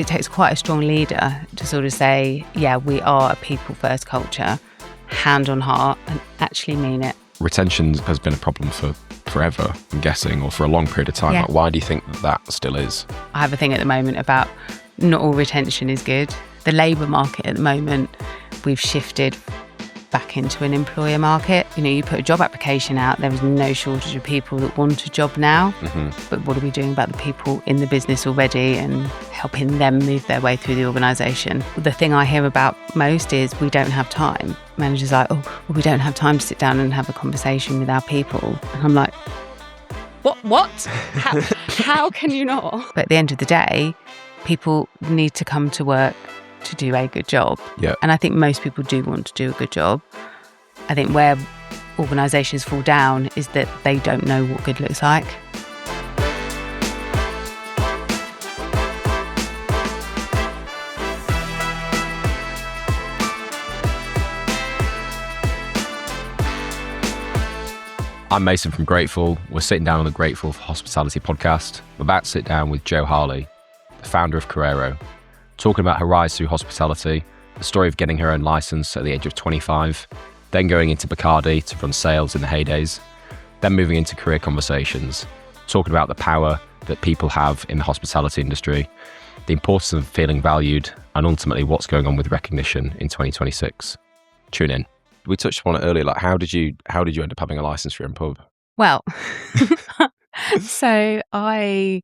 it takes quite a strong leader to sort of say, yeah, we are a people first culture, hand on heart, and actually mean it. Retention has been a problem for forever, I'm guessing, or for a long period of time. Yeah. Like, why do you think that still is? I have a thing at the moment about not all retention is good. The labour market at the moment, we've shifted back into an employer market. You know, you put a job application out, there is no shortage of people that want a job now. But what are we doing about the people in the business already and helping them move their way through the organisation? The thing I hear about most is we don't have time. Managers are like, oh, well, we don't have time to sit down and have a conversation with our people. And I'm like, what? How can you not? But at the end of the day, people need to come to work to do a good job. Yeah. And I think most people do want to do a good job. I think where organisations fall down is that they don't know what good looks like. I'm Mason from Grateful. We're sitting down on the Grateful for Hospitality podcast. We're about to sit down with Jo Harley, the founder of Korero, talking about her rise through hospitality, the story of getting her own license at the age of 25, then going into Bacardi to run sales in the heydays, then moving into career conversations, talking about the power that people have in the hospitality industry, the importance of feeling valued, and ultimately what's going on with recognition in 2026. Tune in. We touched upon it earlier, like how did you end up having a license for your own pub? Well, so I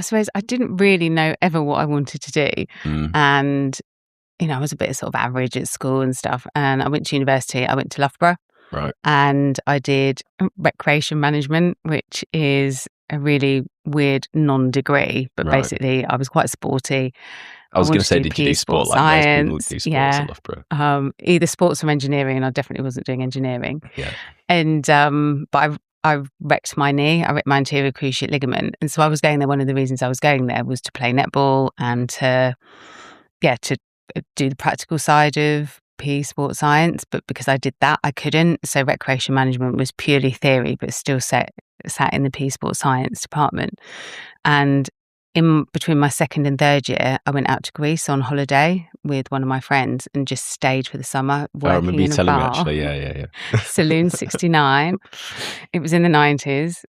suppose I didn't really know ever what I wanted to do. And, you know, I was a bit sort of average at school and stuff. And I went to university, I went to Loughborough. Right. And I did recreation management, which is a really weird non-degree, but basically I was quite sporty. I was going to say, did you do sport like most people do sports at Loughborough? Either sports or engineering, and I definitely wasn't doing engineering. Yeah. And but I wrecked my knee. I wrecked my anterior cruciate ligament, and so I was going there. One of the reasons I was going there was to play netball and to do the practical side of PE sports science. But because I did that, I couldn't. So recreation management was purely theory, but still sat in the PE sports science department. And in between my second and third year, I went out to Greece on holiday with one of my friends and just stayed for the summer working I remember you in a telling bar. me actually, yeah. Saloon 69. It was in the 90s.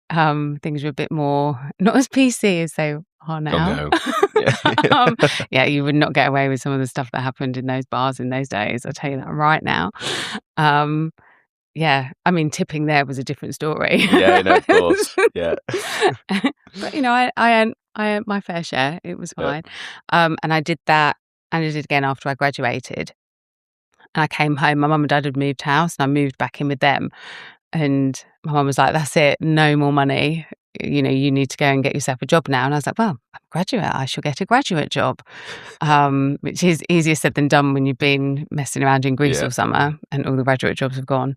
Things were a bit more, not as PC as they are now. Oh, no. Yeah, you would not get away with some of the stuff that happened in those bars in those days. I'll tell you that right now. Yeah, I mean, tipping there was a different story. Yeah, no, of course. Yeah. But, you know, I earned my fair share. It was fine. And I did that, and I did it again after I graduated. And I came home. My mum and dad had moved house, and I moved back in with them. And my mum was like, that's it, no more money. You know, you need to go and get yourself a job now. And I was like, well, I'm a graduate. I shall get a graduate job, which is easier said than done when you've been messing around in Greece all summer and all the graduate jobs have gone.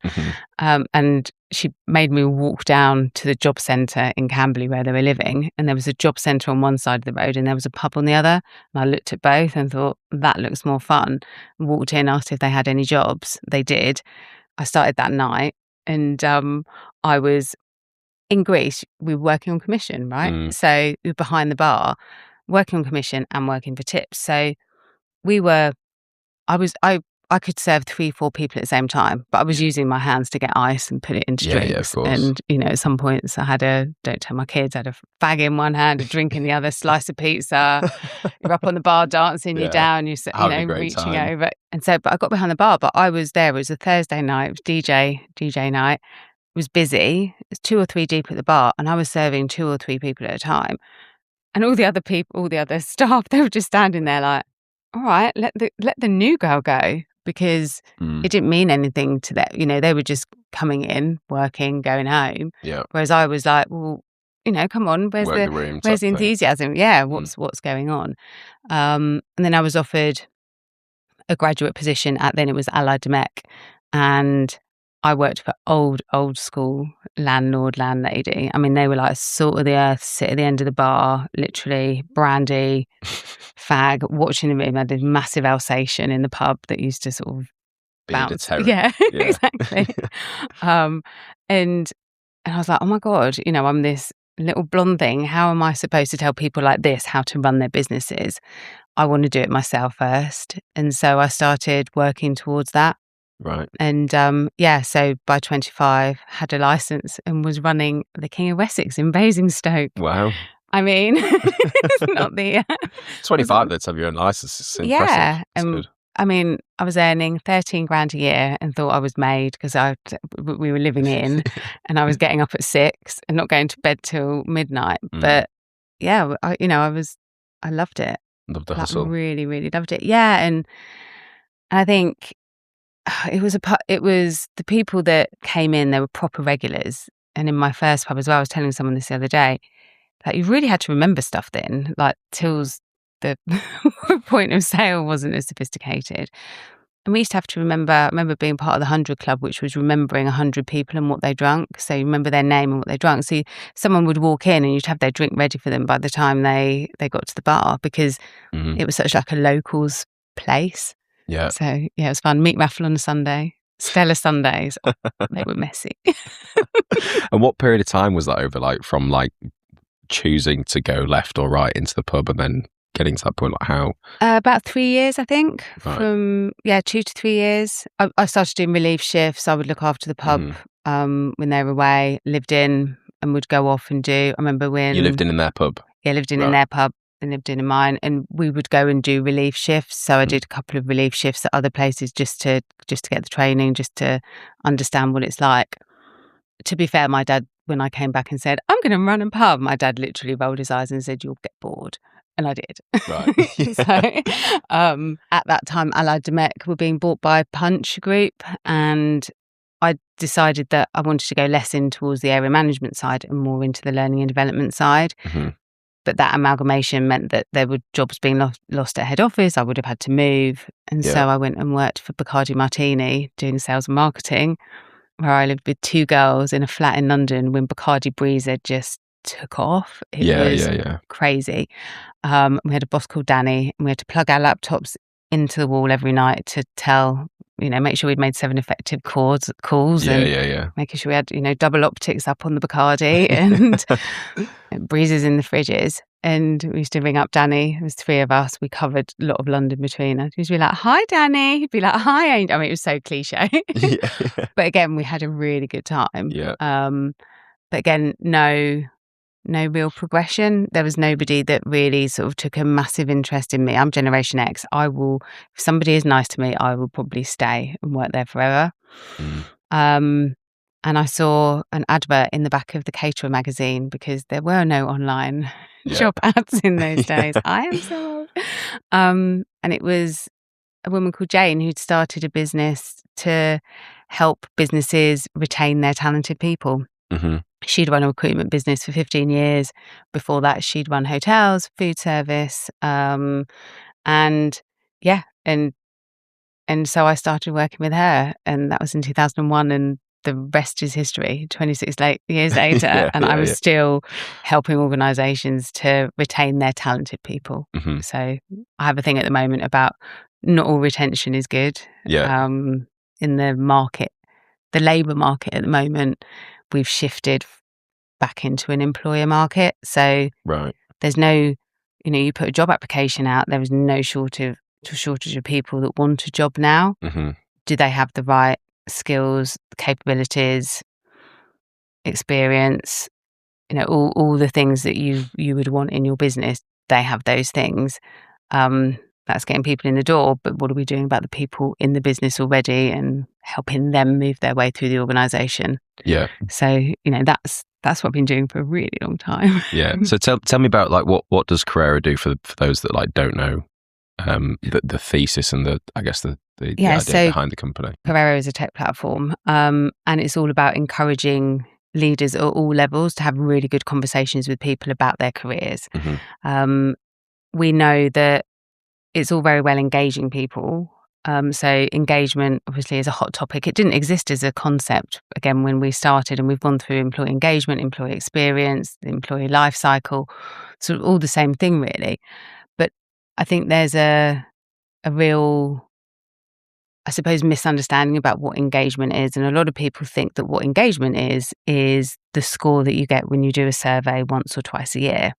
And she made me walk down to the job centre in Camberley where they were living. And there was a job centre on one side of the road and there was a pub on the other. And I looked at both and thought, that looks more fun. Walked in, asked if they had any jobs. They did. I started that night and I was in Greece, we were working on commission, right? So we were behind the bar, working on commission and working for tips. So I could serve 3-4 people at the same time, but I was using my hands to get ice and put it into drinks. Yeah, of course. And, you know, at some points I had don't tell my kids, I had a fag in one hand, a drink in the other, slice of pizza. You're up on the bar dancing, you're down, you're reaching time. over. And so, but I got behind the bar, but I was there. It was a Thursday night, it was DJ night. It was busy. It was 2 or 3 deep at the bar, and I was serving 2 or 3 people at a time. And all the other staff, they were just standing there like, all right, let the new girl go, because it didn't mean anything to them. You know, they were just coming in, working, going home. Yeah. Whereas I was like, well, you know, come on, where's the enthusiasm? Yeah, what's going on? And then I was offered a graduate position then it was Allied Domec, and I worked for old school landlady. I mean, they were like salt of the earth, sit at the end of the bar, literally brandy, fag, watching the room. I did massive Alsatian in the pub that used to sort of bounce. Yeah, exactly. And I was like, oh my God, you know, I'm this little blonde thing. How am I supposed to tell people like this how to run their businesses? I want to do it myself first. And so I started working towards that. Right. And so by 25, had a license and was running the King of Wessex in Basingstoke. Wow. I mean, it's not the 25 then to have your own license is impressive. yeah. That's good. I mean, I was earning 13 grand a year and thought I was made because we were living in and I was getting up at 6 and not going to bed till midnight. But yeah, I loved it. Loved the Like, hustle. really, really loved it. Yeah. And I think it was the people that came in, they were proper regulars. And in my first pub as well, I was telling someone this the other day, like you really had to remember stuff then, like tills the point of sale wasn't as sophisticated. And we used to have to I remember being part of the 100 Club, which was remembering 100 people and what they drank. So you remember their name and what they drank. So someone would walk in and you'd have their drink ready for them by the time they got to the bar, because it was such like a locals place. Yeah. So yeah, it was fun. Meat raffle on a Sunday. Stellar Sundays. They were messy. And what period of time was that over, like from like choosing to go left or right into the pub and then getting to that point? Like how? About 3 years, I think. Right. From 2 to 3 years. I started doing relief shifts. I would look after the pub when they were away, lived in and would go off and do. I remember when... You lived in their pub? Yeah, lived in their pub and lived in mine, and we would go and do relief shifts. So I did a couple of relief shifts at other places just to get the training, just to understand what it's like. To be fair, my dad, when I came back and said, I'm going to run a pub, my dad literally rolled his eyes and said, you'll get bored. And I did. Right. So at that time, Allied Domec were being bought by Punch Group, and I decided that I wanted to go less in towards the area management side and more into the learning and development side. But that amalgamation meant that there were jobs being lost at head office. I would have had to move. And so I went and worked for Bacardi Martini doing sales and marketing, where I lived with 2 girls in a flat in London when Bacardi Breezer just took off. It was crazy. We had a boss called Danny, and we had to plug our laptops into the wall every night to tell, make sure we'd made 7 effective calls and making sure we had, double optics up on the Bacardi and breezes in the fridges. And we used to ring up Danny. It was 3 of us. We covered a lot of London between us. He'd be like, hi, Danny. He'd be like, hi, Angel. I mean, it was so cliche. But again, we had a really good time. But again, no real progression. There was nobody that really sort of took a massive interest in me. I'm Generation X. If somebody is nice to me, I will probably stay and work there forever. And I saw an advert in the back of the Caterer magazine, because there were no online job ads in those days. I am so old. And it was a woman called Jane who'd started a business to help businesses retain their talented people. She'd run a recruitment business for 15 years. Before that, she'd run hotels, food service. And so I started working with her, and that was in 2001, and the rest is history. 26 years later, and I was still helping organisations to retain their talented people. So I have a thing at the moment about not all retention is good. In the market, the labour market at the moment, we've shifted back into an employer market. So there's no, you put a job application out, there is no shortage of people that want a job now. Do they have the right skills, capabilities, experience, all the things that you would want in your business? They have those things. That's getting people in the door, but what are we doing about the people in the business already and helping them move their way through the organisation? So that's what I've been doing for a really long time. So tell me about like what does Korero do for those that like don't know the thesis and the idea behind the company. Korero is a tech platform, and it's all about encouraging leaders at all levels to have really good conversations with people about their careers. We know that it's all very well engaging people. So engagement obviously is a hot topic. It didn't exist as a concept, again, when we started, and we've gone through employee engagement, employee experience, the employee life cycle, sort of all the same thing really. But I think there's a real I suppose, misunderstanding about what engagement is. And a lot of people think that what engagement is the score that you get when you do a survey once or twice a year.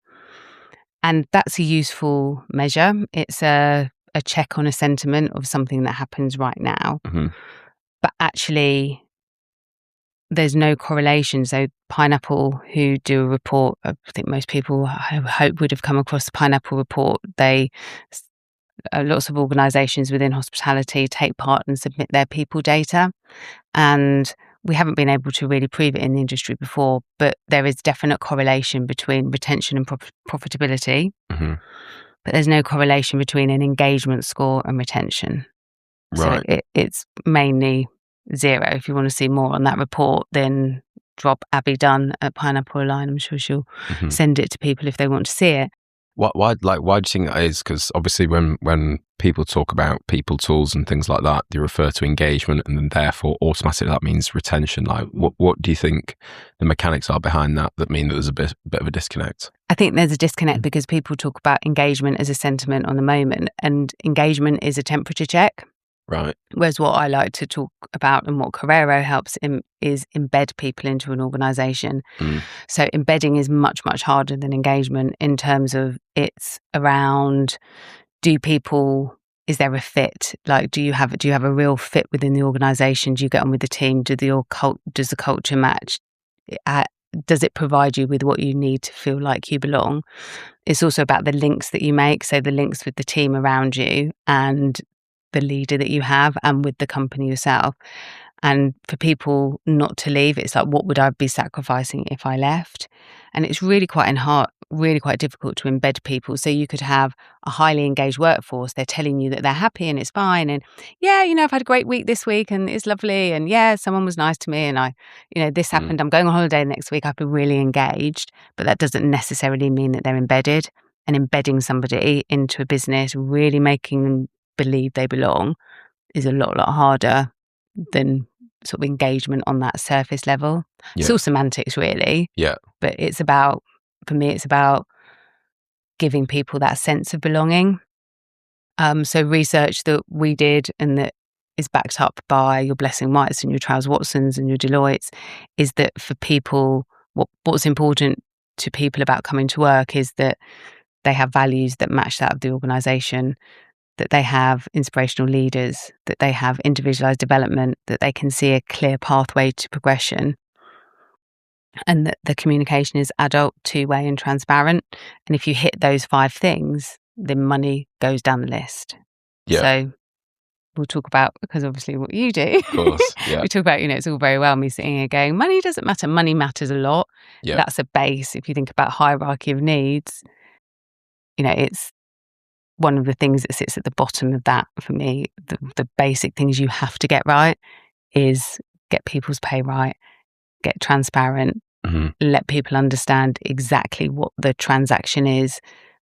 And that's a useful measure. It's a check on a sentiment of something that happens right now. Mm-hmm. But actually, there's no correlation. So Pineapple, who do a report, I think most people I hope would have come across the Pineapple report. Lots of organisations within hospitality take part and submit their people data. And we haven't been able to really prove it in the industry before, but there is definite correlation between retention and profitability. Mm-hmm. But there's no correlation between an engagement score and retention. Right. So it's mainly 0. If you want to see more on that report, then drop Abby Dunn at Pineapple a line. I'm sure she'll send it to people if they want to see it. Why do you think that is? Because obviously when people talk about people tools and things like that, they refer to engagement, and then therefore automatically that means retention. Like, what do you think the mechanics are behind that mean that there's a bit of a disconnect? I think there's a disconnect because people talk about engagement as a sentiment on the moment, and engagement is a temperature check. Right. Whereas what I like to talk about and what Korero helps is embed people into an organisation. So embedding is much, much harder than engagement in terms of it's around, is there a fit? Like, do you have a real fit within the organisation? Do you get on with the team? Does the culture match? Does it provide you with what you need to feel like you belong? It's also about the links that you make. So the links with the team around you and the leader that you have and with the company yourself. And for people not to leave, it's like, what would I be sacrificing if I left? And it's really quite difficult to embed people. So you could have a highly engaged workforce. They're telling you that they're happy and it's fine. And yeah, I've had a great week this week and it's lovely. And yeah, someone was nice to me and this happened. I'm going on holiday next week. I've been really engaged, but that doesn't necessarily mean that they're embedded. And embedding somebody into a business, really making them believe they belong, is a lot harder than sort of engagement on that surface level. Yeah. It's all semantics, really. Yeah. But for me, it's about giving people that sense of belonging. So research that we did and that is backed up by your Blessing Whites and your Charles Watsons and your Deloittes is that for people, what's important to people about coming to work is that they have values that match that of the organisation, that they have inspirational leaders, that they have individualised development, that they can see a clear pathway to progression, and that the communication is adult, two-way and transparent. And if you hit those 5 things, then money goes down the list. Yeah. So we'll talk about, because obviously what you do, of course, yeah. we talk about, it's all very well me sitting here going, money doesn't matter. Money matters a lot. Yeah. That's a base. If you think about hierarchy of needs, it's one of the things that sits at the bottom of that for me. The basic things you have to get right is get people's pay right, get transparent, let people understand exactly what the transaction is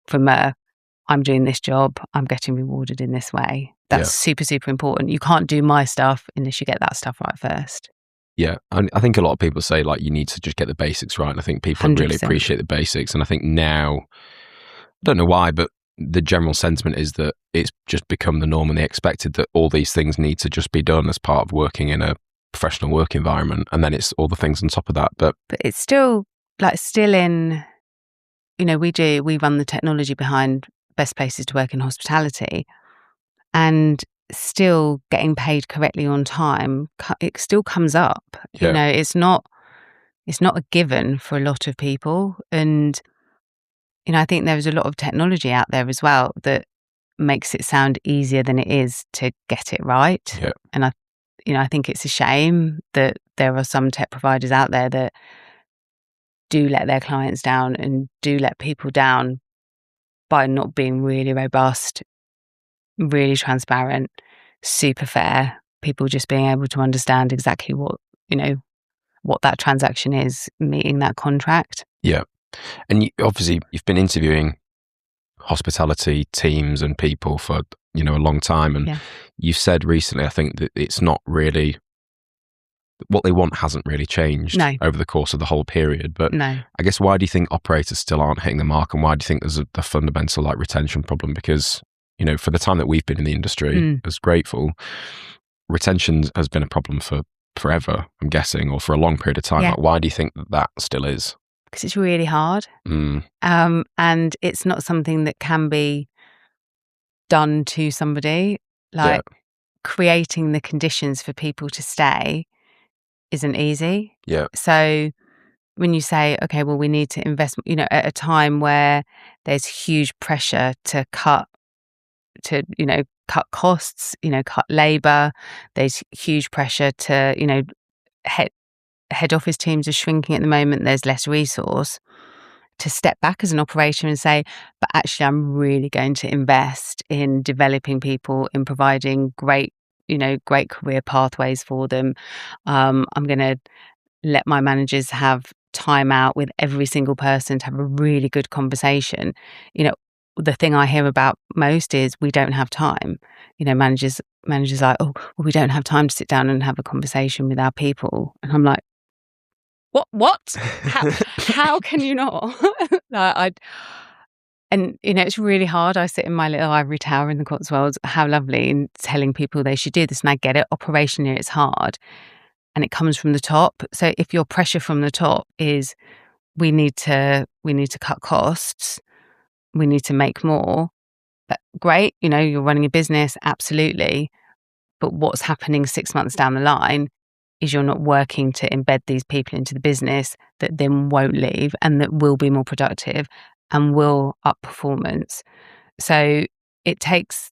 from I'm doing this job, I'm getting rewarded in this way. That's super, super important. You can't do my stuff unless you get that stuff right first. Yeah, I think a lot of people say like you need to just get the basics right. And I think people 100%. Really appreciate the basics. And I think now, I don't know why, but the general sentiment is that it's just become the norm and they expected that all these things need to just be done as part of working in a professional work environment. And then it's all the things on top of that. But it's still in, we run the technology behind best places to work in hospitality, and still getting paid correctly on time, it still comes up. Yeah. It's not a given for a lot of people. And I think there's a lot of technology out there as well that makes it sound easier than it is to get it right. Yeah. And I think it's a shame that there are some tech providers out there that do let their clients down and do let people down by not being really robust, really transparent, super fair, people just being able to understand exactly what that transaction is, meeting that contract. Yeah. And obviously you've been interviewing hospitality teams and people for, a long time. And you've said recently, I think that it's not really, what they want hasn't really changed over the course of the whole period. But I guess why do you think operators still aren't hitting the mark? And why do you think there's a fundamental retention problem? Because, for the time that we've been in the industry as Grateful, retention has been a problem for forever, I'm guessing, or for a long period of time. Yeah. Like, why do you think that still is? Because it's really hard. And it's not something that can be done to somebody. Like, creating the conditions for people to stay isn't easy. Yeah. So when you say, okay, well, we need to invest, at a time where there's huge pressure to cut costs, cut labor, there's huge pressure to, head office teams are shrinking at the moment, there's less resource, to step back as an operation and say, but actually I'm really going to invest in developing people, in providing great career pathways for them. I'm going to let my managers have time out with every single person to have a really good conversation. The thing I hear about most is we don't have time. Managers like, oh, well, we don't have time to sit down and have a conversation with our people. And I'm like, what? How can you not? And it's really hard. I sit in my little ivory tower in the Cotswolds. How lovely, and telling people they should do this. And I get it. Operationally, it's hard, and it comes from the top. So if your pressure from the top is, we need to cut costs, we need to make more. But great, you're running a business, absolutely. But what's happening 6 months down the line is you're not working to embed these people into the business that then won't leave and that will be more productive and will up performance. So it takes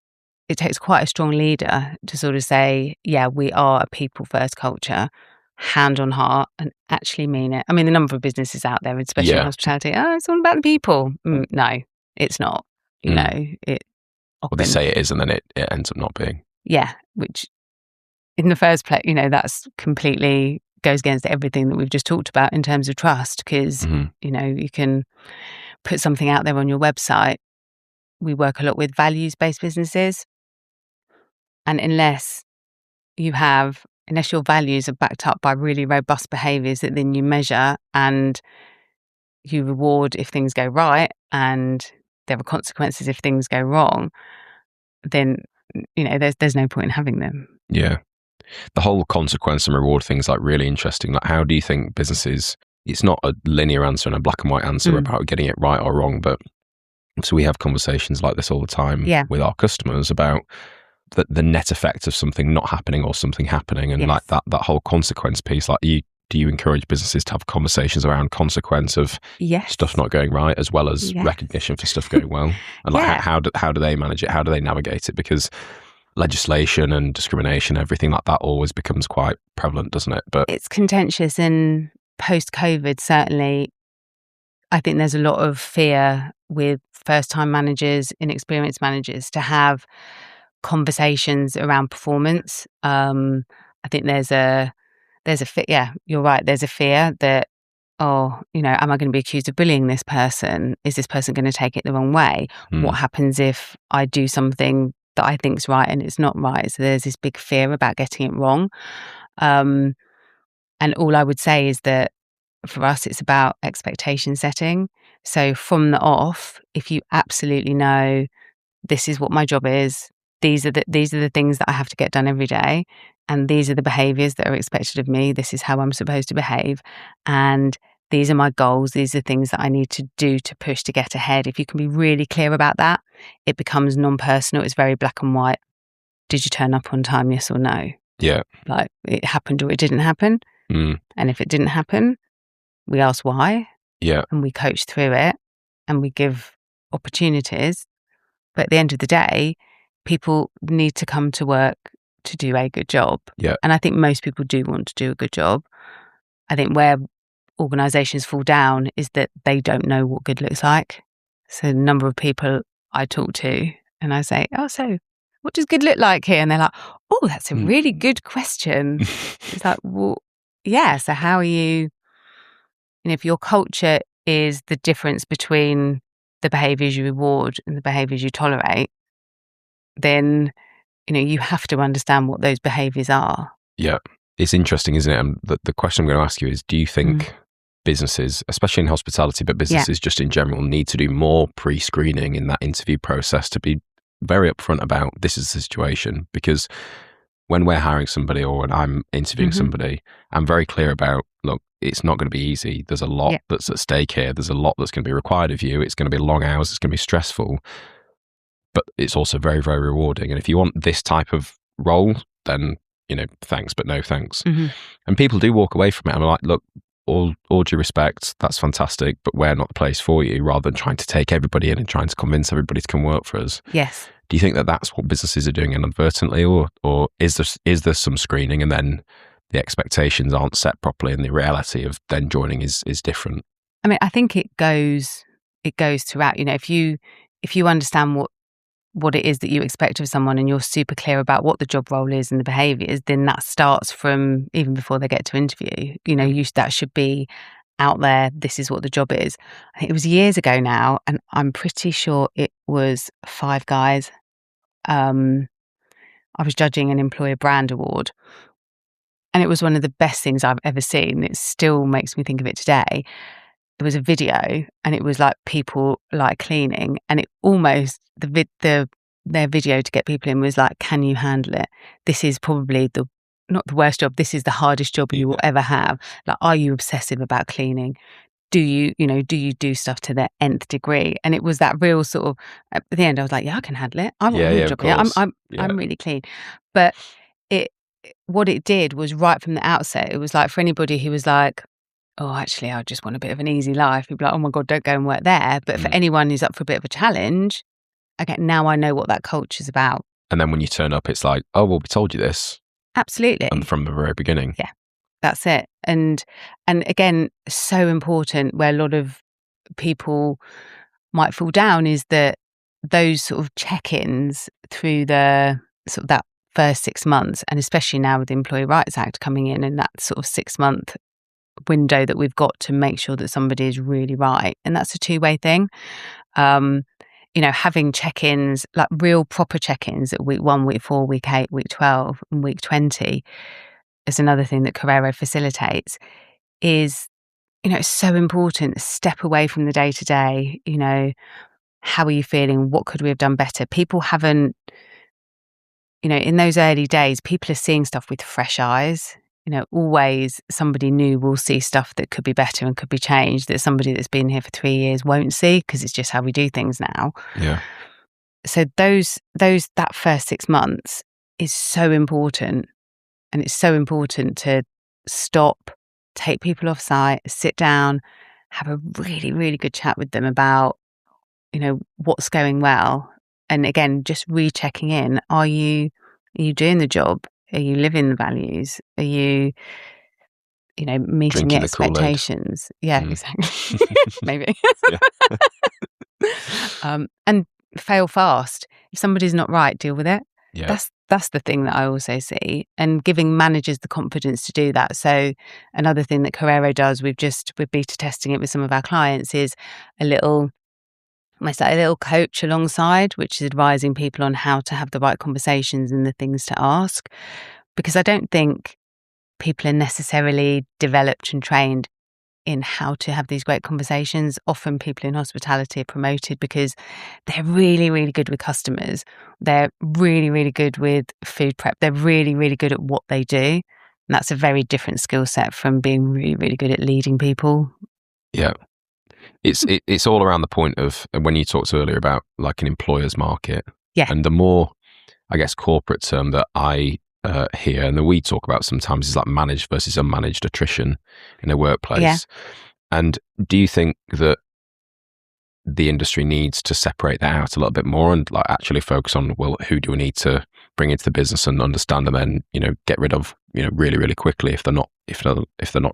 quite a strong leader to sort of say, yeah, we are a people first culture, hand on heart, and actually mean it. I mean, the number of businesses out there, especially in hospitality, it's all about the people. No, it's not. It. Well, they say it is, and then it ends up not being. Yeah, which in the first place, that's completely goes against everything that we've just talked about in terms of trust, because, you can put something out there on your website. We work a lot with values-based businesses. And unless your values are backed up by really robust behaviours that then you measure and you reward if things go right and there are consequences if things go wrong, then, there's no point in having them. Yeah. The whole consequence and reward thing's like really interesting. Like, how do you think businesses, it's not a linear answer and a black and white answer about getting it right or wrong, but so we have conversations like this all the time with our customers about the net effect of something not happening or something happening, and like that whole consequence piece. Like, do you encourage businesses to have conversations around consequence of stuff not going right, as well as recognition for stuff going well? And like, how do they manage it? How do they navigate it? Because legislation and discrimination, everything like that always becomes quite prevalent, doesn't it? But it's contentious, and post-COVID, certainly, I think there's a lot of fear with first-time managers, inexperienced managers, to have conversations around performance. I think there's a fear. Yeah, you're right. There's a fear that, am I going to be accused of bullying this person? Is this person going to take it the wrong way? What happens if I do something that I think's right and it's not right? So there's this big fear about getting it wrong. And all I would say is that for us, it's about expectation setting. So from the off, if you absolutely know this is what my job is, these are the things that I have to get done every day, and these are the behaviours that are expected of me, this is how I'm supposed to behave, and these are my goals, these are things that I need to do to push to get ahead. If you can be really clear about that, it becomes non-personal. It's very black and white. Did you turn up on time, yes or no? Yeah. Like, it happened or it didn't happen. And if it didn't happen, we ask why. Yeah. And we coach through it and we give opportunities. But at the end of the day, people need to come to work to do a good job. Yeah. And I think most people do want to do a good job. I think where organisations fall down is that they don't know what good looks like. So the number of people I talk to and I say, so what does good look like here? And they're like, oh, that's a really good question. It's like, well, yeah, so how are you, if your culture is the difference between the behaviours you reward and the behaviours you tolerate, then, you have to understand what those behaviours are. Yeah. It's interesting, isn't it? And the question I'm going to ask you is, do you think businesses, especially in hospitality, but businesses just in general, need to do more pre-screening in that interview process to be very upfront about this is the situation? Because when we're hiring somebody or when I'm interviewing somebody, I'm very clear about, look, it's not going to be easy. There's a lot that's at stake here. There's a lot that's going to be required of you. It's going to be long hours. It's going to be stressful, but it's also very, very rewarding. And if you want this type of role, then, thanks, but no thanks. And people do walk away from it. I'm like, look, all due respect, that's fantastic, but we're not the place for you, rather than trying to take everybody in and trying to convince everybody to come work for us. Yes. Do you think that that's what businesses are doing inadvertently, or is there some screening and then the expectations aren't set properly and the reality of then joining is different? I mean, I think it goes throughout. If you understand what it is that you expect of someone and you're super clear about what the job role is and the behaviours, then that starts from even before they get to interview. That should be out there. This is what the job is. I think it was years ago now, and I'm pretty sure it was Five Guys. I was judging an employer brand award, and it was one of the best things I've ever seen. It still makes me think of it today. It was a video, and it was like people like cleaning, and it almost their video to get people in was like, can you handle it? This is probably not the worst job. This is the hardest job you will ever have. Like, are you obsessive about cleaning? Do you do stuff to the nth degree? And it was that real sort of, at the end I was like, yeah, I can handle it. I want a job. Yeah, I'm really clean. But what it did was, right from the outset, it was like, for anybody who was like, oh, actually, I just want a bit of an easy life, you'd be like, oh my God, don't go and work there. But for anyone who's up for a bit of a challenge, okay, now I know what that culture's about. And then when you turn up, it's like, oh, well, we told you this. Absolutely. And from the very beginning. Yeah, that's it. And again, so important, where a lot of people might fall down, is that those sort of check-ins through the sort of that first 6 months, and especially now with the Employee Rights Act coming in, and that sort of 6-month window that we've got to make sure that somebody is really right. And that's a two-way thing. Having check-ins, like real proper check-ins at week 1, week 4, week 8, week 12, and week 20 is another thing that Korero facilitates. Is, it's so important. Step away from the day-to-day. How are you feeling? What could we have done better? People haven't, in those early days, people are seeing stuff with fresh eyes. Always somebody new will see stuff that could be better and could be changed, that somebody that's been here for 3 years won't see, because it's just how we do things now. Yeah. So that first 6 months is so important. And it's so important to stop, take people off site, sit down, have a really, really good chat with them about, what's going well. And again, just rechecking in. Are you doing the job? Are you living the values? Are you, meeting Drinking the expectations? Yeah, exactly. Maybe. And fail fast. If somebody's not right, deal with it. Yeah. That's the thing that I also see, and giving managers the confidence to do that. So another thing that Korero does, we're beta testing it with some of our clients, is almost like a little coach alongside, which is advising people on how to have the right conversations and the things to ask. Because I don't think people are necessarily developed and trained in how to have these great conversations. Often people in hospitality are promoted because they're really, really good with customers. They're really, really good with food prep. They're really, really good at what they do. And that's a very different skill set from being really, really good at leading people. Yeah. It's all around the point of, when you talked earlier about like an employer's market. Yeah. And the more, I guess, corporate term that I hear and that we talk about sometimes is like managed versus unmanaged attrition in a workplace. Yeah. And do you think that the industry needs to separate that out a little bit more and like actually focus on, well, who do we need to bring into the business and understand, and then get rid of really, really quickly if they're not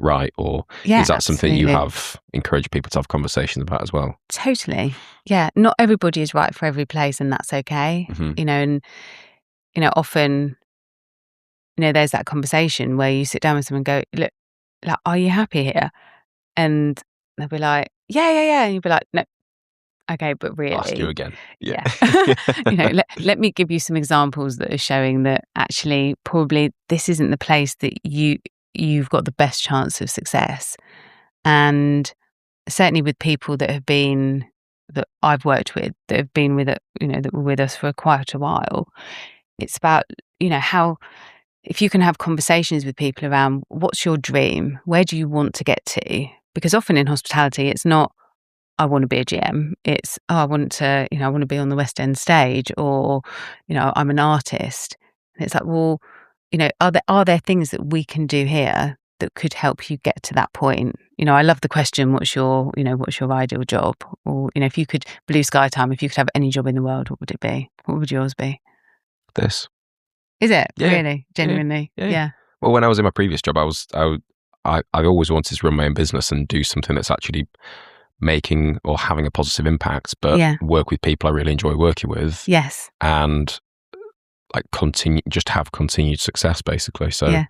right? Or is that something you have encouraged people to have conversations about as well? Totally. Yeah. Not everybody is right for every place, and that's okay. And often there's that conversation where you sit down with someone and go, look, like, are you happy here? And they'll be like, yeah. And you'll be like, no. Okay, but really, I'll ask you again. Yeah. Let me give you some examples that are showing that actually probably this isn't the place that you've got the best chance of success. And certainly with people that I've worked with, that have been with it, that were with us for quite a while, it's about how if you can have conversations with people around what's your dream, where do you want to get to? Because often in hospitality, it's not, I want to be a GM. It's, oh, I want to be on the West End stage, or, I'm an artist. And it's like, well, are there things that we can do here that could help you get to that point? I love the question, what's your ideal job? Or, if you could, blue sky time, if you could have any job in the world, what would it be? What would yours be? This. Is it? Yeah. Really? Genuinely? Yeah. Well, when I was in my previous job, I always wanted to run my own business and do something that's actually making or having a positive impact, but work with people I really enjoy working with. Yes. And like have continued success, basically. So,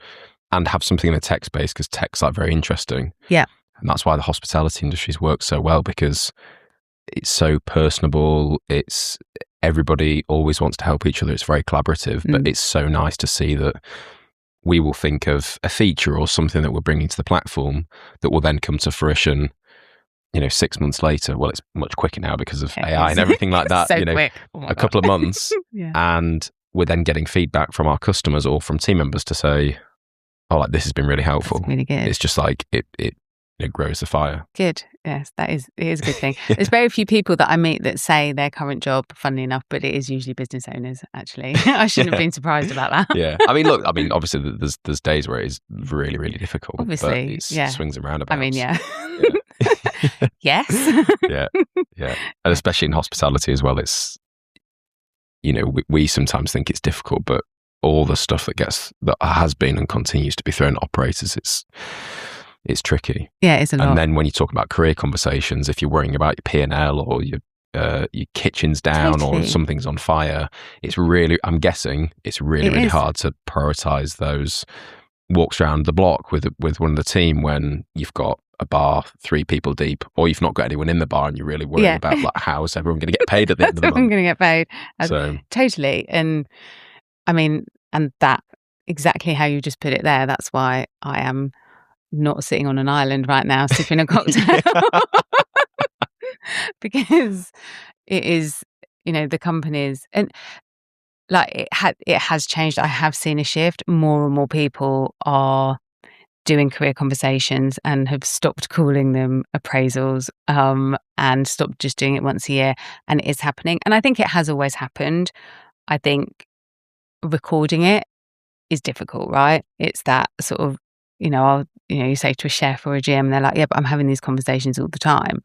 and have something in the tech space, because tech's like very interesting. Yeah. And that's why the hospitality industry's worked so well, because it's so personable. It's everybody always wants to help each other. It's very collaborative, but it's so nice to see that we will think of a feature or something that we're bringing to the platform that will then come to fruition, 6 months later. Well, it's much quicker now because of AI and everything like that. So quick. A couple of months, and we're then getting feedback from our customers or from team members to say, "Oh, like this has been really helpful." That's really good. It's just like it grows the fire. Good. Yes, it is a good thing. There's very few people that I meet that say their current job, funnily enough, but it is usually business owners, actually. I shouldn't have been surprised about that. Yeah. Obviously there's days where it's really, really difficult. Obviously, but swings and roundabouts. Yeah. Yes. Yeah. And especially in hospitality as well, it's, we sometimes think it's difficult, but all the stuff that has been and continues to be thrown at operators, it's tricky. Yeah, it's a lot. And then when you talk about career conversations, if you're worrying about your P&L or your kitchen's down or something's on fire, I'm guessing it's really hard to prioritize those walks around the block with one of the team when you've got a bar 3 people deep, or you've not got anyone in the bar and you're really worried about like how's everyone going to get paid at the end of the month. Everyone going to get paid. So totally. And and that exactly how you just put it there. That's why I am not sitting on an island right now sipping a cocktail. Because it is, the companies, and like it has changed. I have seen a shift. More and more people are doing career conversations and have stopped calling them appraisals, and stopped just doing it once a year. And it is happening. And I think it has always happened. I think recording it is difficult, right? It's that sort of, you say to a chef or a GM, and they're like, yeah, but I'm having these conversations all the time.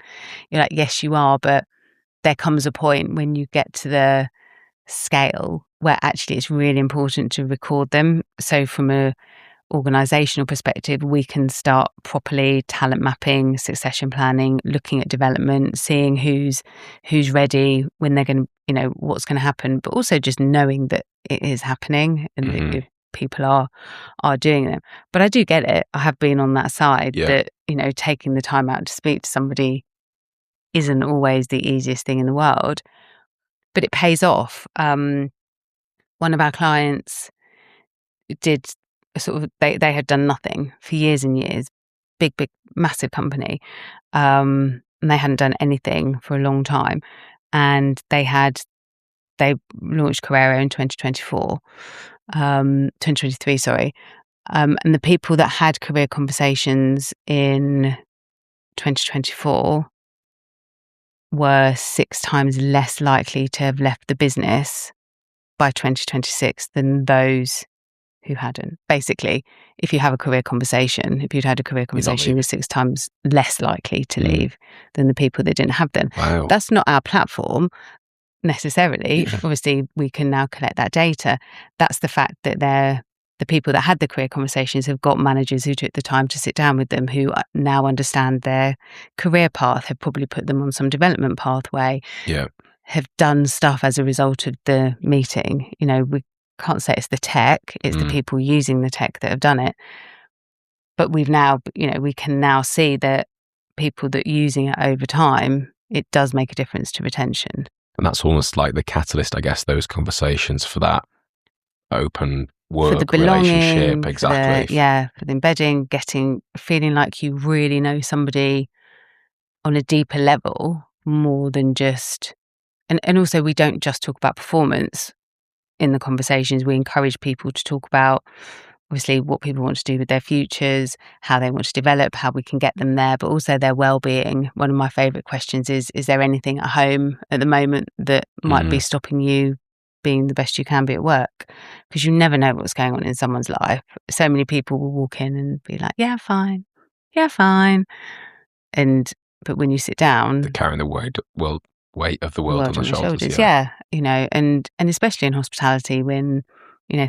You're like, yes, you are, but there comes a point when you get to the scale where actually it's really important to record them. So from a organizational perspective, we can start properly talent mapping, succession planning, looking at development, seeing who's ready, when they're going to, what's going to happen, but also just knowing that it is happening and that people are doing them. But I do get it. I have been on that side that, taking the time out to speak to somebody isn't always the easiest thing in the world, but it pays off. One of our clients did they had done nothing for years and years, big, massive company. And they hadn't done anything for a long time. And they launched Korero in 2023, sorry. And the people that had career conversations in 2024 were 6 times less likely to have left the business by 2026 than those who hadn't. Basically, if you have a career conversation, if you'd had a career conversation, you were 6 times less likely to leave than the people that didn't have them. Wow. That's not our platform necessarily. Obviously, we can now collect that data. That's the fact that the people that had the career conversations have got managers who took the time to sit down with them, who now understand their career path, have probably put them on some development pathway, have done stuff as a result of the meeting. We can't say it's the tech, it's the people using the tech that have done it. But we've now, we can now see that people that are using it over time, it does make a difference to retention. And that's almost like the catalyst, I guess, those conversations for that open work, for the belonging, relationship, exactly. For the embedding, feeling like you really know somebody on a deeper level, more than just, and also we don't just talk about performance. in the conversations. We encourage people to talk about, obviously, what people want to do with their futures, how they want to develop, how we can get them there, but also their well-being. One of my favourite questions is there anything at home at the moment that might be stopping you being the best you can be at work? Because you never know what's going on in someone's life. So many people will walk in and be like, yeah, fine. But when you sit down, they're carrying the weight of the world on their shoulders. And especially in hospitality, when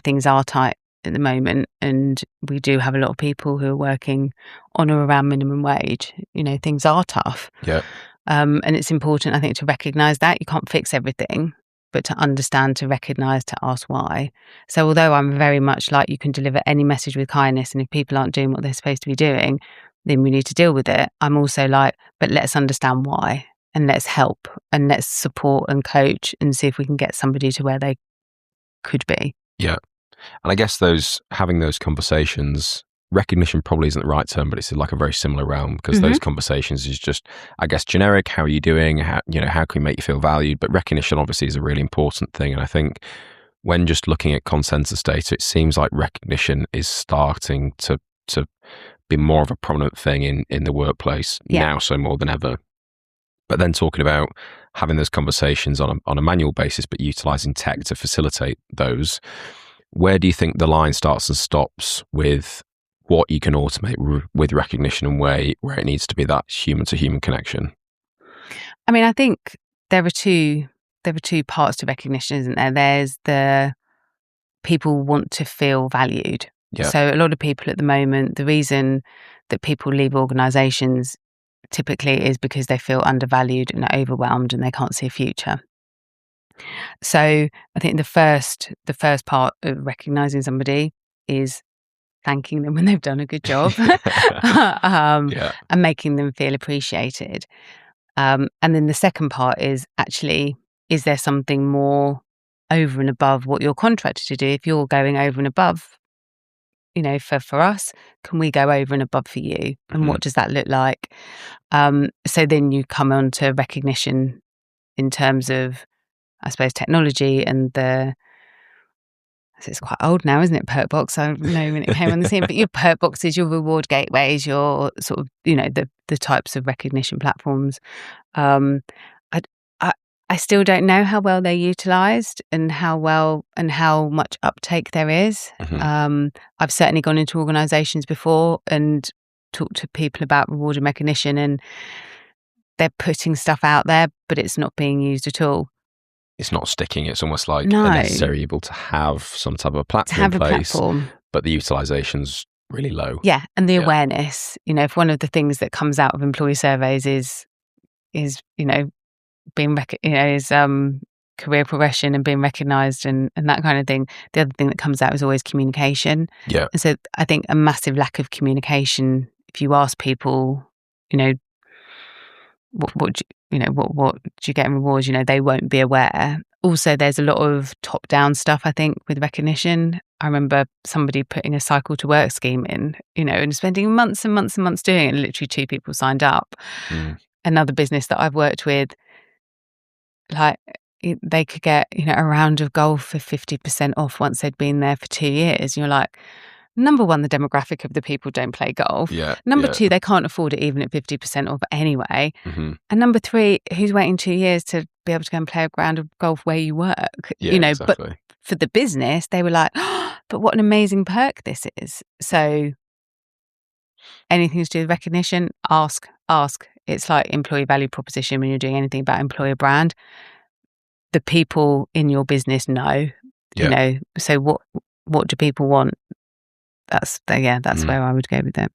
things are tight at the moment, and we do have a lot of people who are working on or around minimum wage. Things are tough. And it's important, I think, to recognise that you can't fix everything, but to understand, to recognise, to ask why. So although I'm very much like, you can deliver any message with kindness, and if people aren't doing what they're supposed to be doing, then we need to deal with it. I'm also like, but let's understand why, and let's help, and let's support and coach, and see if we can get somebody to where they could be. Yeah. And I guess having those conversations, recognition probably isn't the right term, but it's like a very similar realm, because those conversations is just, I guess, generic. How are you doing? How can we make you feel valued? But recognition obviously is a really important thing. And I think when just looking at consensus data, it seems like recognition is starting to be more of a prominent thing in the workplace now, so more than ever. But then talking about having those conversations on a manual basis, but utilizing tech to facilitate those, where do you think the line starts and stops with what you can automate with recognition, and where it needs to be that human to human connection? I mean, I think there are two parts to recognition, isn't there? There's the people want to feel valued. So a lot of people at the moment, the reason that people leave organisations typically is because they feel undervalued and overwhelmed, and they can't see a future. So I think the first part of recognising somebody is thanking them when they've done a good job, and making them feel appreciated. And then the second part is actually, is there something more over and above what you're contracted to do? If you're going over and above, for us, can we go over and above for you? And what does that look like? So then you come on to recognition in terms of, I suppose, technology and it's quite old now, isn't it? Perk box. I don't know when it came on the scene, but your perk boxes, your reward gateways, your sort of, the types of recognition platforms. I still don't know how well they're utilised, and how much uptake there is. I've certainly gone into organisations before and talked to people about reward and recognition, and they're putting stuff out there, but it's not being used at all. It's not sticking. It's almost like a necessary evil to have some type of platform in place, but the utilisation's really low. Yeah, and the awareness. If one of the things that comes out of employee surveys is being career progression and being recognised and that kind of thing, the other thing that comes out is always communication. And so I think a massive lack of communication. If you ask people, what do you get in rewards? They won't be aware. Also, there's a lot of top-down stuff, I think, with recognition. I remember somebody putting a cycle to work scheme in, and spending months and months and months doing it, and literally 2 people signed up. Another business that I've worked with, like, they could get, a round of golf for 50% off once they'd been there for 2 years. And you're like, number one, the demographic of the people don't play golf. Number two, they can't afford it even at 50% off anyway. And number three, who's waiting 2 years to be able to go and play a round of golf where you work? Exactly. But for the business, they were like, oh, but what an amazing perk this is. So anything to do with recognition, ask. It's like employee value proposition when you're doing anything about employer brand. The people in your business know, so what do people want? That's where I would go with it.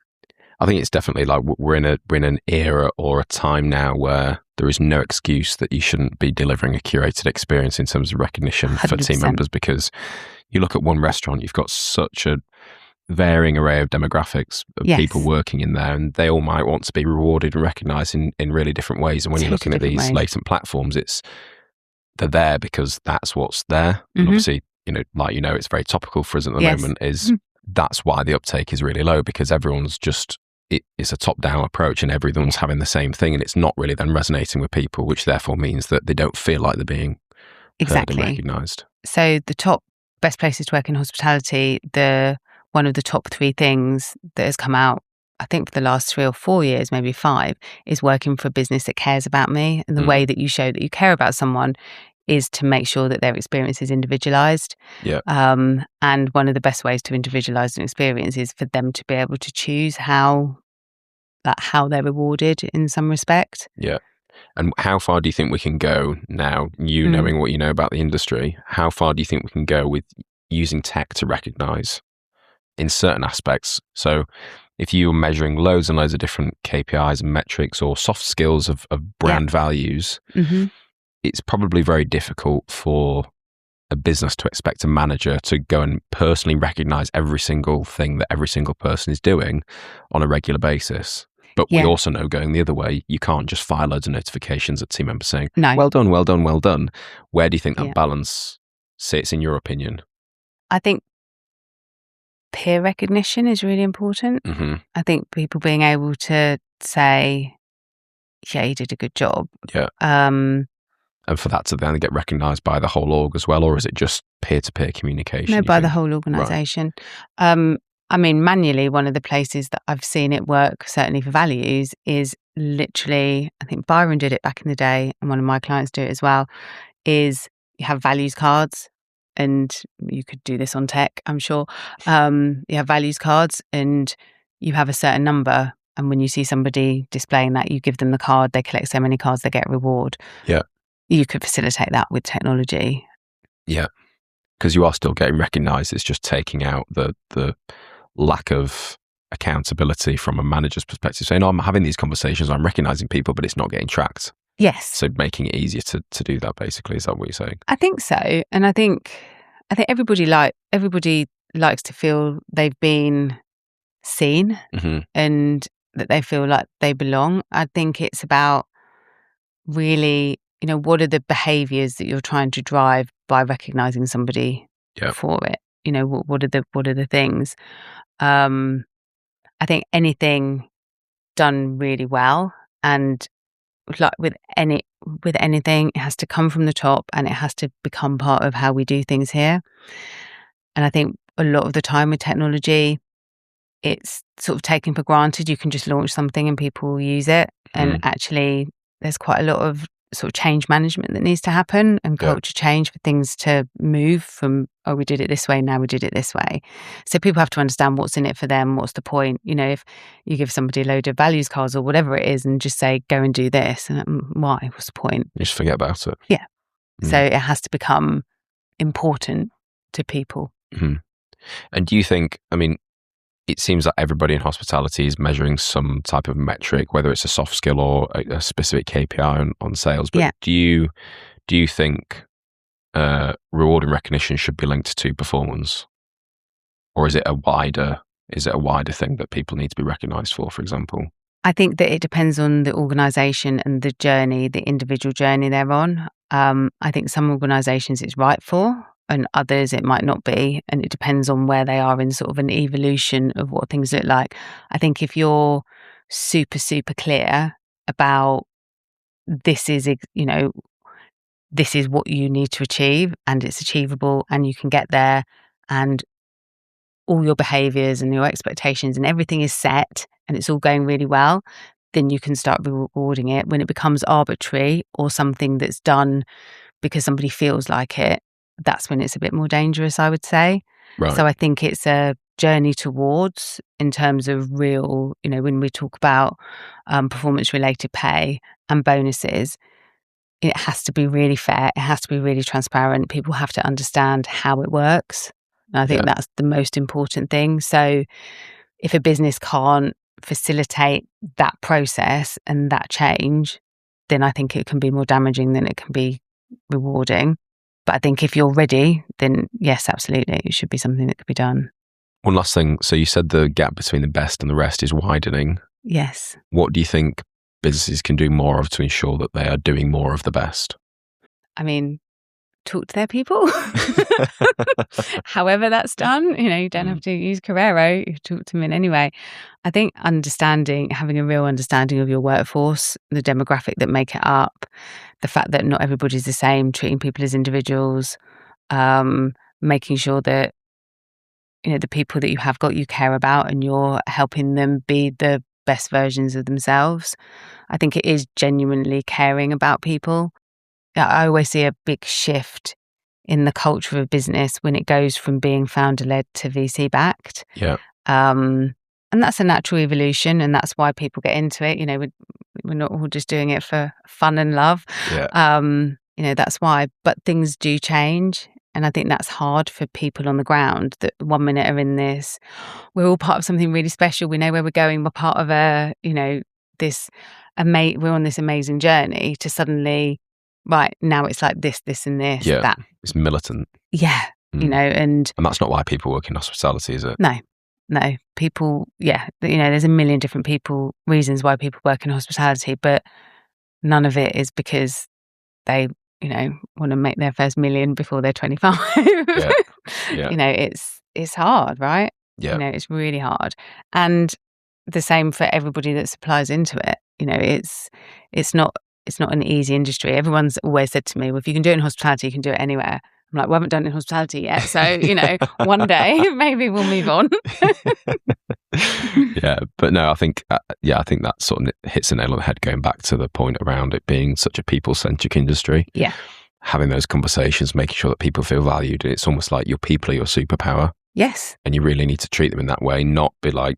I think it's definitely like we're in an era or a time now where there is no excuse that you shouldn't be delivering a curated experience in terms of recognition 100%. For team members, because you look at one restaurant, you've got such a varying array of demographics of people working in there, and they all might want to be rewarded and recognised in really different ways. And when you're looking at these latent platforms, they're there because that's what's there. And obviously, it's very topical for us at the moment, that's why the uptake is really low, because everyone's just, it's a top-down approach and everyone's having the same thing, and it's not really then resonating with people, which therefore means that they don't feel like they're being heard and recognised. So the top best places to work in hospitality, one of the top 3 things that has come out, I think, for the last 3 or 4 years, maybe 5, is working for a business that cares about me. And the way that you show that you care about someone is to make sure that their experience is individualized. Yeah. And one of the best ways to individualize an experience is for them to be able to choose how they're rewarded in some respect. Yeah. And how far do you think we can go now, you knowing what you know about the industry, how far do you think we can go with using tech to recognize in certain aspects? So if you're measuring loads and loads of different KPIs and metrics or soft skills of brand values, it's probably very difficult for a business to expect a manager to go and personally recognize every single thing that every single person is doing on a regular basis. But we also know, going the other way, you can't just fire loads of notifications at team members saying, no, well done, well done, well done. Where do you think that balance sits in your opinion? I think peer recognition is really important. I think people being able to say, yeah, you did a good job. Yeah. And for that to then get recognised by the whole org as well, or is it just peer-to-peer communication? No, by the whole organisation. Right. I mean, manually, one of the places that I've seen it work, certainly for values, is literally, I think Byron did it back in the day, and one of my clients do it as well, is you have values cards, and you could do this on tech, I'm sure. You have values cards and you have a certain number, and when you see somebody displaying that, you give them the card, they collect so many cards, they get a reward. Yeah. You could facilitate that with technology. Yeah. Because you are still getting recognised. It's just taking out the lack of accountability from a manager's perspective, saying, oh, I'm having these conversations, I'm recognising people, but it's not getting tracked. Yes. So making it easier to do that, basically. Is that what you're saying? I think so. And I think everybody likes to feel they've been seen and that they feel like they belong. I think it's about really, what are the behaviours that you're trying to drive by recognising somebody for it? What are the things? I think anything done really well, and like with anything, it has to come from the top and it has to become part of how we do things here. And I think a lot of the time with technology, it's sort of taken for granted. You can just launch something and people will use it. And actually, there's quite a lot of sort of change management that needs to happen and culture change for things to move from, oh, we did it this way, now we did it this way. So people have to understand what's in it for them, what's the point. If you give somebody a load of values cards or whatever it is and just say, go and do this, and why? What's the point? You just forget about it. Yeah. So it has to become important to people. And do you think, it seems like everybody in hospitality is measuring some type of metric, whether it's a soft skill or a specific KPI on sales. But do you think reward and recognition should be linked to performance, or is it a wider thing that people need to be recognised for example? I think that it depends on the organisation and the journey, the individual journey they're on. I think some organisations it's right for, and others it might not be, and it depends on where they are in sort of an evolution of what things look like. I think if you're super, super clear about this is what you need to achieve and it's achievable and you can get there, and all your behaviours and your expectations and everything is set and it's all going really well, then you can start rewarding it. When it becomes arbitrary or something that's done because somebody feels like it, that's when it's a bit more dangerous, I would say. Right. So I think it's a journey towards, in terms of real, when we talk about performance-related pay and bonuses, it has to be really fair. It has to be really transparent. People have to understand how it works. And I think that's the most important thing. So if a business can't facilitate that process and that change, then I think it can be more damaging than it can be rewarding. But I think if you're ready, then yes, absolutely, it should be something that could be done. One last thing. So you said the gap between the best and the rest is widening. Yes. What do you think businesses can do more of to ensure that they are doing more of the best? Talk to their people. However that's done, you don't have to use Korero, you talk to them anyway. I think having a real understanding of your workforce, the demographic that make it up, the fact that not everybody's the same, treating people as individuals, making sure that, the people that you have got, you care about, and you're helping them be the best versions of themselves. I think it is genuinely caring about people. I always see a big shift in the culture of a business when it goes from being founder-led to VC-backed. Yeah. And that's a natural evolution, and that's why people get into it. We're not all just doing it for fun and love. Yeah. That's why. But things do change, and I think that's hard for people on the ground that 1 minute are in this, we're all part of something really special. We know where we're going. We're part of we're on this amazing journey, to suddenly, right, now it's like this, and this, Yeah. that. It's militant. Yeah. And that's not why people work in hospitality, is it? No, people, there's a million different reasons why people work in hospitality, but none of it is because they, want to make their first million before they're 25. Yeah. It's hard, right? Yeah. It's really hard. And the same for everybody that supplies into it. It's not an easy industry. Everyone's always said to me, well, if you can do it in hospitality, you can do it anywhere. I'm like, we haven't done it in hospitality yet. So, one day maybe we'll move on. Yeah. But no, I think that sort of hits the nail on the head, going back to the point around it being such a people-centric industry. Yeah. Having those conversations, making sure that people feel valued. And it's almost like your people are your superpower. Yes. And you really need to treat them in that way, not be like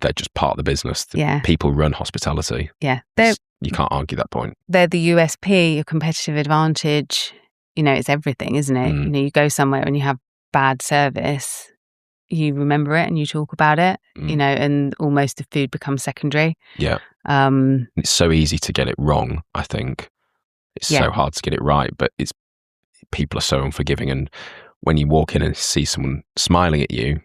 they're just part of the business. Yeah. People run hospitality. Yeah. You can't argue that point. They're the USP, your competitive advantage. It's everything, isn't it? You go somewhere and you have bad service, you remember it and you talk about it, and almost the food becomes secondary. Yeah. It's so easy to get it wrong, I think. It's so hard to get it right, but people are so unforgiving. And when you walk in and see someone smiling at you,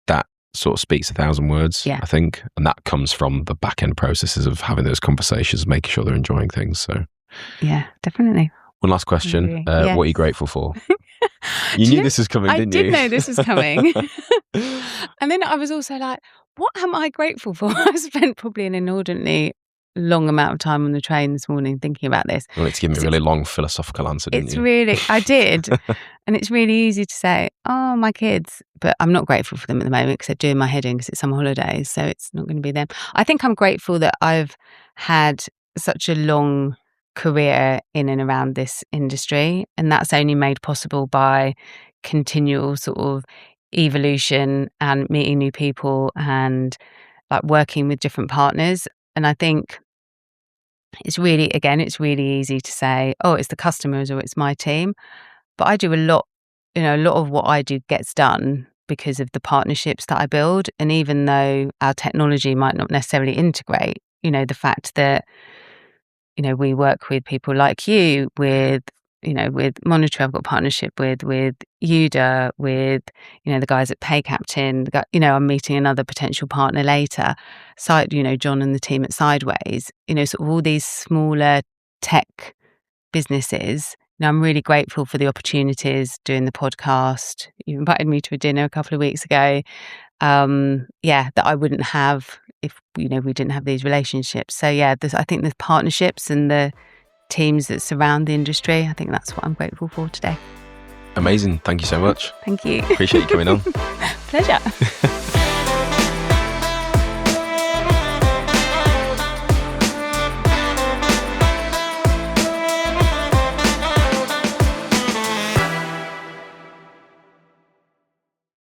that sort of speaks 1,000 words, I think. And that comes from the back end processes of having those conversations, making sure they're enjoying things. So, yeah, definitely. One last question. Yes. What are you grateful for? You knew this was coming, didn't you? I did know this was coming. And then I was also like, what am I grateful for? I spent probably an inordinately long amount of time on the train this morning thinking about this. You wanted to give me a really long philosophical answer, didn't you? I did. And it's really easy to say, oh, my kids. But I'm not grateful for them at the moment because they're doing my head in because it's summer holidays. So it's not going to be them. I think I'm grateful that I've had such a long career in and around this industry, and that's only made possible by continual sort of evolution and meeting new people and like working with different partners. And I think it's really easy to say, oh, it's the customers or it's my team, but I do a lot of what I do gets done because of the partnerships that I build. And even though our technology might not necessarily integrate, the fact that we work with people like you, with Monitor, I've got a partnership with Yuda, with, the guys at Pay Captain, I'm meeting another potential partner later. John and the team at Sideways, sort of all these smaller tech businesses. I'm really grateful for the opportunities doing the podcast. You invited me to a dinner a couple of weeks ago. That I wouldn't have if we didn't have these relationships. So I think the partnerships and the teams that surround the industry, I think that's what I'm grateful for today. Amazing. Thank you so much. Thank you. Appreciate you coming on. Pleasure.